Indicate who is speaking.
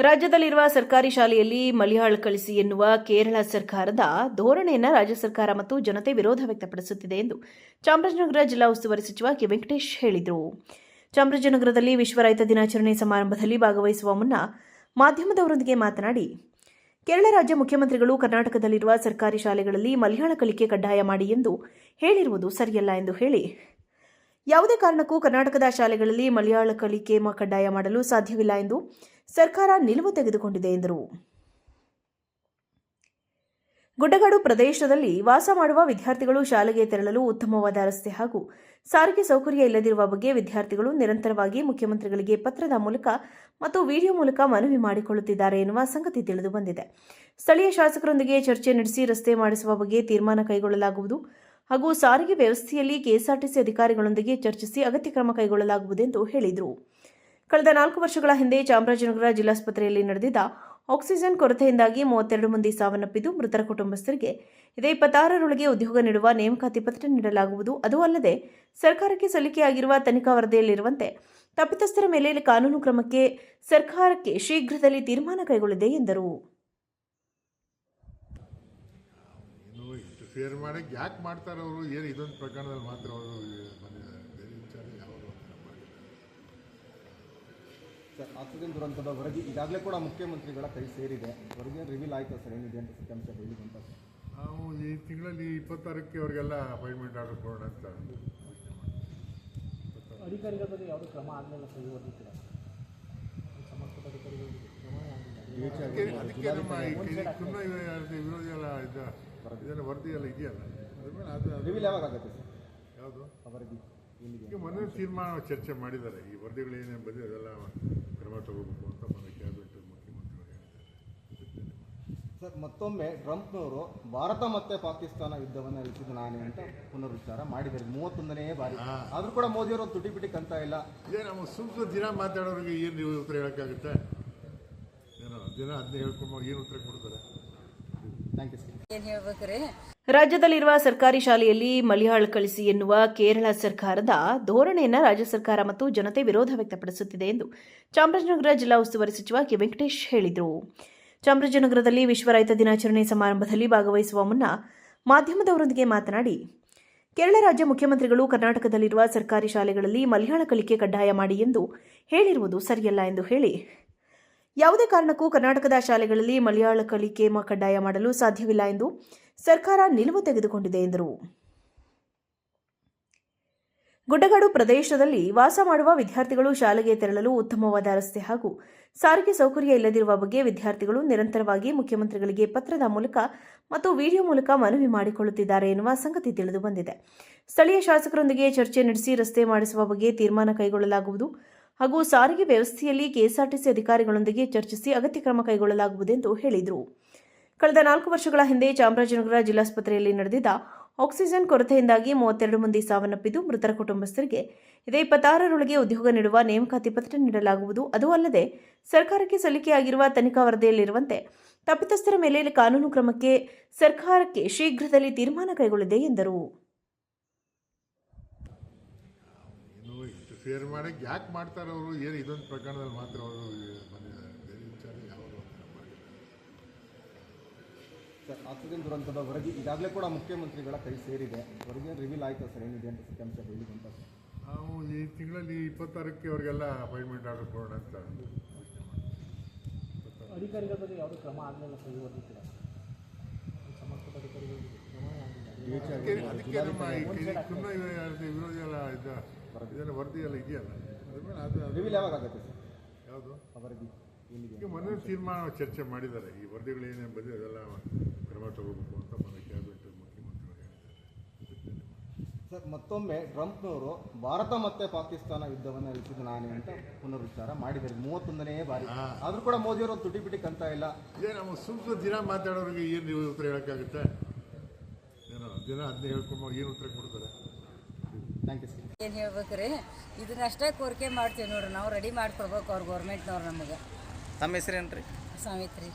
Speaker 1: ರಾಜ್ಯದಲ್ಲಿರುವ ಸರ್ಕಾರಿ ಶಾಲೆಯಲ್ಲಿ ಮಲಯಾಳ ಕಳಿಸಿ ಎನ್ನುವ ಕೇರಳ ಸರ್ಕಾರದ ಧೋರಣೆಯನ್ನು ರಾಜ್ಯ ಸರ್ಕಾರ ಮತ್ತು ಜನತೆ ವಿರೋಧ ವ್ಯಕ್ತಪಡಿಸುತ್ತಿದೆ ಎಂದು ಚಾಮರಾಜನಗರ ಜಿಲ್ಲಾ ಉಸ್ತುವಾರಿ ಸಚಿವ ಕೆ ವೆಂಕಟೇಶ್ ಹೇಳಿದರು. ಚಾಮರಾಜನಗರದಲ್ಲಿ ವಿಶ್ವ ರೈತ ದಿನಾಚರಣೆ ಸಮಾರಂಭದಲ್ಲಿ ಭಾಗವಹಿಸುವ ಮುನ್ನ ಮಾಧ್ಯಮದವರೊಂದಿಗೆ ಮಾತನಾಡಿ, ಕೇರಳ ರಾಜ್ಯ ಮುಖ್ಯಮಂತ್ರಿಗಳು ಕರ್ನಾಟಕದಲ್ಲಿರುವ ಸರ್ಕಾರಿ ಶಾಲೆಗಳಲ್ಲಿ ಮಲಯಾಳ ಕಲಿಕೆ ಕಡ್ಡಾಯ ಮಾಡಿ ಎಂದು ಹೇಳಿರುವುದು ಸರಿಯಲ್ಲ ಎಂದು ಹೇಳಿ, ಯಾವುದೇ ಕಾರಣಕ್ಕೂ ಕರ್ನಾಟಕದ ಶಾಲೆಗಳಲ್ಲಿ ಮಲಯಾಳ ಕಲಿಕೆ ಕಡ್ಡಾಯ ಮಾಡಲು ಸಾಧ್ಯವಿಲ್ಲ ಎಂದು ಸರ್ಕಾರ ನಿಲುವು ತೆಗೆದುಕೊಂಡಿದೆ ಎಂದರು. ಗುಡ್ಡಗಾಡು ಪ್ರದೇಶದಲ್ಲಿ ವಾಸ ಮಾಡುವ ವಿದ್ಯಾರ್ಥಿಗಳು ಶಾಲೆಗೆ ತೆರಳಲು ಉತ್ತಮವಾದ ರಸ್ತೆ ಹಾಗೂ ಸಾರಿಗೆ ಸೌಕರ್ಯ ಇಲ್ಲದಿರುವ ಬಗ್ಗೆ ವಿದ್ಯಾರ್ಥಿಗಳು ನಿರಂತರವಾಗಿ ಮುಖ್ಯಮಂತ್ರಿಗಳಿಗೆ ಪತ್ರದ ಮೂಲಕ ಮತ್ತು ವಿಡಿಯೋ ಮೂಲಕ ಮನವಿ ಮಾಡಿಕೊಳ್ಳುತ್ತಿದ್ದಾರೆ ಎನ್ನುವ ಸಂಗತಿ ತಿಳಿದು ಬಂದಿದೆ. ಸ್ಥಳೀಯ ಶಾಸಕರೊಂದಿಗೆ ಚರ್ಚೆ ನಡೆಸಿ ರಸ್ತೆ ಮಾಡಿಸುವ ಬಗ್ಗೆ ತೀರ್ಮಾನ ಕೈಗೊಳ್ಳಲಾಗುವುದು ಹಾಗೂ ಸಾರಿಗೆ ವ್ಯವಸ್ಥೆಯಲ್ಲಿ ಕೆಎಸ್ಆರ್ಟಿಸಿ ಅಧಿಕಾರಿಗಳೊಂದಿಗೆ ಚರ್ಚಿಸಿ ಅಗತ್ಯ ಕ್ರಮ ಕೈಗೊಳ್ಳಲಾಗುವುದೆಂದು ಹೇಳಿದರು. ಕಳೆದ 4 ವರ್ಷಗಳ ಹಿಂದೆ ಚಾಮರಾಜನಗರ ಜಿಲ್ಲಾಸ್ಪತ್ರೆಯಲ್ಲಿ ನಡೆದಿದ್ದ ಆಕ್ಸಿಜನ್ ಕೊರತೆಯಿಂದಾಗಿ 32 ಮಂದಿ ಸಾವನ್ನಪ್ಪಿದ್ದು, ಮೃತರ ಕುಟುಂಬಸ್ಥರಿಗೆ ಇದೇ 26ರೊಳಗೆ ಉದ್ಯೋಗ ನೀಡುವ ನೇಮಕಾತಿ ಪತ್ರ ನೀಡಲಾಗುವುದು. ಅದು ಅಲ್ಲದೆ ಸರ್ಕಾರಕ್ಕೆ ಸಲ್ಲಿಕೆಯಾಗಿರುವ ತನಿಖಾ ವರದಿಯಲ್ಲಿರುವಂತೆ ತಪ್ಪಿತಸ್ಥರ ಮೇಲೆ ಕಾನೂನು ಕ್ರಮಕ್ಕೆ ಸರ್ಕಾರಕ್ಕೆ ಶೀಘ್ರದಲ್ಲಿ ತೀರ್ಮಾನ ಕೈಗೊಳ್ಳಲಿದೆ ಎಂದರು.
Speaker 2: ಫೇರ್ ಮಾಡಕ್ಕೆ ಯಾಕೆ ಮಾಡ್ತಾರೆ ಅವರು? ಏನು ಇದೊಂದು ಪ್ರಕರಣದಲ್ಲಿ ಮಾತ್ರ ಅವರು ಬಂದಿದ್ದಾರೆ, ಬೇರೆ ವಿಚಾರ ಯಾವುದು
Speaker 3: ಸರ್. ಆಕ್ಸಿಜನ್ ದುರಂತದ ವರದಿ ಈಗಾಗಲೇ ಕೂಡ ಮುಖ್ಯಮಂತ್ರಿಗಳ ಕೈ ಸೇರಿದೆ. ವರದಿ ರಿವೀಲ್ ಆಯಿತು ಸರ್, ಏನಿದೆ ಅಂತ ಸತ್ಯಾಂಶ ಹೇಳಿದಂತ
Speaker 2: ನಾವು ಈ ತಿಂಗಳಲ್ಲಿ 26ಕ್ಕೆ ಅವರಿಗೆಲ್ಲ ಅಪಾಯಿಂಟ್ಮೆಂಟ್ ಆರ್ಡರ್ ಕೊಡೋಣ ಅಂತ
Speaker 4: ಅಧಿಕಾರಿಗಳ ಬಗ್ಗೆ ಯಾವುದೇ ಕ್ರಮ ಆಗಲಿಲ್ಲ ಸರ್. ಈ ವರದಿ ಕೂಡ ಸಂಬಂಧಪಟ್ಟ ಅಧಿಕಾರಿಗಳು
Speaker 2: ಅದಕ್ಕೆ ನಮ್ಮ ವಿರೋಧಿ ಎಲ್ಲ ಇದೆಲ್ಲ ವರದಿ ಎಲ್ಲ ಇದೆಯಲ್ಲ, ಅದ್ರ ಮೇಲೆ ಅದು
Speaker 3: ರಿವೀಲ್ ಯಾವಾಗ ಆಗುತ್ತೆ ಸರ್?
Speaker 2: ಯಾವುದು
Speaker 3: ವರದಿ
Speaker 2: ಈಗ ಮೊನ್ನೆ ತೀರ್ಮಾನ ಚರ್ಚೆ ಮಾಡಿದ್ದಾರೆ. ಈ ವರದಿಗಳು ಏನೇನು ಬಂದಿದೆ ಅದೆಲ್ಲ ಕ್ರಮ ತಗೋಬೇಕು ಅಂತ ಮೊನ್ನೆ ಕ್ಯಾಬಿನೆಟ್ ಮುಖ್ಯಮಂತ್ರಿಗಳು ಹೇಳಿದ್ದಾರೆ.
Speaker 3: ಸರ್, ಮತ್ತೊಮ್ಮೆ ಟ್ರಂಪ್ನವರು ಭಾರತ ಮತ್ತು ಪಾಕಿಸ್ತಾನ ಯುದ್ಧವನ್ನು ನಿಲ್ಲಿಸಿದ್ದು ನಾನೇ ಅಂತ ಪುನರುಚ್ಚಾರ ಮಾಡಿದ್ದಾರೆ 31ನೇ ಬಾರಿ. ಆದರೂ ಕೂಡ ಮೋದಿಯವರು ತುಟಿ ಬಿಟ್ಟಿಕ್ ಅಂತ ಇಲ್ಲ.
Speaker 2: ಇದೇ ನಮ್ಮ ಸುಮ್ಮನೆ ದಿನ ಮಾತಾಡೋರಿಗೆ ಏನು ನೀವು ಉತ್ತರ ಹೇಳೋಕ್ಕಾಗುತ್ತೆ? ಏನೋ ದಿನ ಅದನ್ನೇ ಹೇಳ್ಕೊಂಡು ಏನು ಉತ್ತರ ಕೊಡ್ತಾರೆ?
Speaker 3: Thank you sir.
Speaker 1: ರಾಜ್ಯದಲ್ಲಿರುವ ಸರ್ಕಾರಿ ಶಾಲೆಯಲ್ಲಿ ಮಲಯಾಳ ಕಳಿಸಿ ಎನ್ನುವ ಕೇರಳ ಸರ್ಕಾರದ ಧೋರಣೆಯನ್ನು ರಾಜ್ಯ ಸರ್ಕಾರ ಮತ್ತು ಜನತೆ ವಿರೋಧ ವ್ಯಕ್ತಪಡಿಸುತ್ತಿದೆ ಎಂದು ಚಾಮರಾಜನಗರ ಜಿಲ್ಲಾ ಉಸ್ತುವಾರಿ ಸಚಿವ ಕೆ ವೆಂಕಟೇಶ್ ಹೇಳಿದರು. ಚಾಮರಾಜನಗರದಲ್ಲಿ ವಿಶ್ವ ರೈತ ದಿನಾಚರಣೆ ಸಮಾರಂಭದಲ್ಲಿ ಭಾಗವಹಿಸುವ ಮುನ್ನ ಮಾಧ್ಯಮದವರೊಂದಿಗೆ ಮಾತನಾಡಿ, ಕೇರಳ ರಾಜ್ಯ ಮುಖ್ಯಮಂತ್ರಿಗಳು ಕರ್ನಾಟಕದಲ್ಲಿರುವ ಸರ್ಕಾರಿ ಶಾಲೆಗಳಲ್ಲಿ ಮಲಯಾಳ ಕಲಿಕೆ ಕಡ್ಡಾಯ ಮಾಡಿ ಎಂದು ಹೇಳಿರುವುದು ಸರಿಯಲ್ಲ ಎಂದು ಹೇಳಿ, ಯಾವುದೇ ಕಾರಣಕ್ಕೂ ಕರ್ನಾಟಕದ ಶಾಲೆಗಳಲ್ಲಿ ಮಲಯಾಳ ಕಲಿಕೆ ಕಡ್ಡಾಯ ಮಾಡಲು ಸಾಧ್ಯವಿಲ್ಲ ಎಂದು ಸರ್ಕಾರ ನಿಲುವು ತೆಗೆದುಕೊಂಡಿದೆ ಎಂದರು. ಗುಡ್ಡಗಾಡು ಪ್ರದೇಶದಲ್ಲಿ ವಾಸ ಮಾಡುವ ವಿದ್ಯಾರ್ಥಿಗಳು ಶಾಲೆಗೆ ತೆರಳಲು ಉತ್ತಮವಾದ ರಸ್ತೆ ಹಾಗೂ ಸಾರಿಗೆ ಸೌಕರ್ಯ ಇಲ್ಲದಿರುವ ಬಗ್ಗೆ ವಿದ್ಯಾರ್ಥಿಗಳು ನಿರಂತರವಾಗಿ ಮುಖ್ಯಮಂತ್ರಿಗಳಿಗೆ ಪತ್ರದ ಮೂಲಕ ಮತ್ತು ವಿಡಿಯೋ ಮೂಲಕ ಮನವಿ ಮಾಡಿಕೊಳ್ಳುತ್ತಿದ್ದಾರೆ ಎನ್ನುವ ಸಂಗತಿ ತಿಳಿದು ಬಂದಿದೆ. ಸ್ಥಳೀಯ ಶಾಸಕರೊಂದಿಗೆ ಚರ್ಚೆ ನಡೆಸಿ ರಸ್ತೆ ಮಾಡಿಸುವ ಬಗ್ಗೆ ತೀರ್ಮಾನ ಕೈಗೊಳ್ಳಲಾಗುವುದು ಹಾಗೂ ಸಾರಿಗೆ ವ್ಯವಸ್ಥೆಯಲ್ಲಿ ಕೆಎಸ್ಆರ್ಟಿಸಿ ಅಧಿಕಾರಿಗಳೊಂದಿಗೆ ಚರ್ಚಿಸಿ ಅಗತ್ಯ ಕ್ರಮ ಕೈಗೊಳ್ಳಲಾಗುವುದೆಂದು ಹೇಳಿದರು. ಕಳೆದ 4 ವರ್ಷಗಳ ಹಿಂದೆ ಚಾಮರಾಜನಗರ ಜಿಲ್ಲಾಸ್ಪತ್ರೆಯಲ್ಲಿ ನಡೆದಿದ್ದ ಆಕ್ಸಿಜನ್ ಕೊರತೆಯಿಂದಾಗಿ 32 ಮಂದಿ ಸಾವನ್ನಪ್ಪಿದ್ದು, ಮೃತರ ಕುಟುಂಬಸ್ಥರಿಗೆ ಇದೇ 26ರೊಳಗೆ ಉದ್ಯೋಗ ನೀಡುವ ನೇಮಕಾತಿ ಪತ್ರ ನೀಡಲಾಗುವುದು. ಅದು ಅಲ್ಲದೆ ಸರ್ಕಾರಕ್ಕೆ ಸಲ್ಲಿಕೆಯಾಗಿರುವ ತನಿಖಾ ವರದಿಯಲ್ಲಿರುವಂತೆ ತಪ್ಪಿತಸ್ಥರ ಮೇಲೆ ಕಾನೂನು ಕ್ರಮಕ್ಕೆ ಸರ್ಕಾರಕ್ಕೆ ಶೀಘ್ರದಲ್ಲಿ ತೀರ್ಮಾನ ಕೈಗೊಳ್ಳಲಿದೆ ಎಂದರು.
Speaker 2: ಫೇರ್ ಮಾಡಕ್ಕೆ ಯಾಕೆ ಮಾಡ್ತಾರೆ ಅವರು? ಏನು ಇದೊಂದು ಪ್ರಕರಣದಲ್ಲಿ ಮಾತ್ರ ಅವರು ಬಂದಿದ್ದಾರೆ, ಬೇರೆ ವಿಚಾರ ಯಾವುದು
Speaker 3: ಸರ್. ಆಕ್ಸಿಜನ್ ದುರಂತದ ವರದಿ ಈಗಾಗಲೇ ಕೂಡ ಮುಖ್ಯಮಂತ್ರಿಗಳ ಕೈ ಸೇರಿದೆ. ವರದಿ ರಿವೀಲ್ ಆಯಿತು ಸರ್, ಏನಿದೆ ಅಂತ ಸತ್ಯಾಂಶ ಹೇಳಿದಂತ
Speaker 2: ನಾವು ಈ ತಿಂಗಳಲ್ಲಿ 26ಕ್ಕೆ ಅವರಿಗೆಲ್ಲ ಅಪಾಯಿಂಟ್ಮೆಂಟ್ ಆರ್ಡರ್ ಕೊಡೋಣ ಅಂತ
Speaker 4: ಅಧಿಕಾರಿಗಳ ಬಗ್ಗೆ ಯಾವುದೇ ಕ್ರಮ ಆಗಲಿಲ್ಲ ಸರ್. ಈ ವರದಿ ಕೂಡ ಸಂಬಂಧಪಟ್ಟ ಅಧಿಕಾರಿಗಳು
Speaker 2: ಅದಕ್ಕೆ ನಮ್ಮ ವಿರೋಧಿ ಎಲ್ಲ ಇದೆಲ್ಲ ವರದಿ ಎಲ್ಲ ಇದೆಯಲ್ಲ, ಅದ್ರ ಮೇಲೆ ಅದು
Speaker 3: ರಿವೀಲ್ ಯಾವಾಗ ಆಗುತ್ತೆ ಸರ್?
Speaker 2: ಯಾವುದು
Speaker 3: ವರದಿ
Speaker 2: ಈಗ ಮೊನ್ನೆ ತೀರ್ಮಾನ ಚರ್ಚೆ ಮಾಡಿದ್ದಾರೆ. ಈ ವರದಿಗಳು ಏನೇನು ಬಂದಿದೆ ಅದೆಲ್ಲ ಕ್ರಮ ತಗೋಬೇಕು ಅಂತ ಮೊನ್ನೆ ಕ್ಯಾಬಿನೆಟ್ ಮುಖ್ಯಮಂತ್ರಿಗಳು ಹೇಳಿದ್ದಾರೆ.
Speaker 3: ಸರ್, ಮತ್ತೊಮ್ಮೆ ಟ್ರಂಪ್ನವರು ಭಾರತ ಮತ್ತು ಪಾಕಿಸ್ತಾನ ಯುದ್ಧವನ್ನು ನಿಲ್ಲಿಸಿದ್ದು ನಾನೇ ಅಂತ ಪುನರುಚ್ಚಾರ ಮಾಡಿದ್ದಾರೆ 31ನೇ ಬಾರಿ. ಆದರೂ ಕೂಡ ಮೋದಿಯವರು ತುಟಿ ಬಿಟ್ಟಿಕ್ ಅಂತ ಇಲ್ಲ.
Speaker 2: ಇದೇ ನಮ್ಮ ಸುಮ್ಮನೆ ದಿನ ಮಾತಾಡೋರಿಗೆ ಏನು ನೀವು ಉತ್ತರ ಹೇಳೋಕ್ಕಾಗುತ್ತೆ? ಏನೋ ದಿನ ಅದನ್ನೇ ಹೇಳ್ಕೊಂಡು ಏನು ಉತ್ತರ ಕೊಡ್ತಾರೆ?
Speaker 3: Thank you sir.
Speaker 5: ಏನು ಹೇಳ್ಬೇಕ್ರಿ, ಇದನ್ನಷ್ಟೇ ಕೋರಿಕೆ ಮಾಡ್ತೀವಿ ನೋಡ್ರಿ. ನಾವು ರೆಡಿ ಮಾಡಿಕೊಡ್ಬೇಕು ಅವ್ರು ಗೌರ್ಮೆಂಟ್ನವ್ರು ನಮಗೆ.
Speaker 6: ತಮ್ಮ ಹೆಸರೇನು ರೀ?
Speaker 5: ಸಾವಿತ್ರಿ.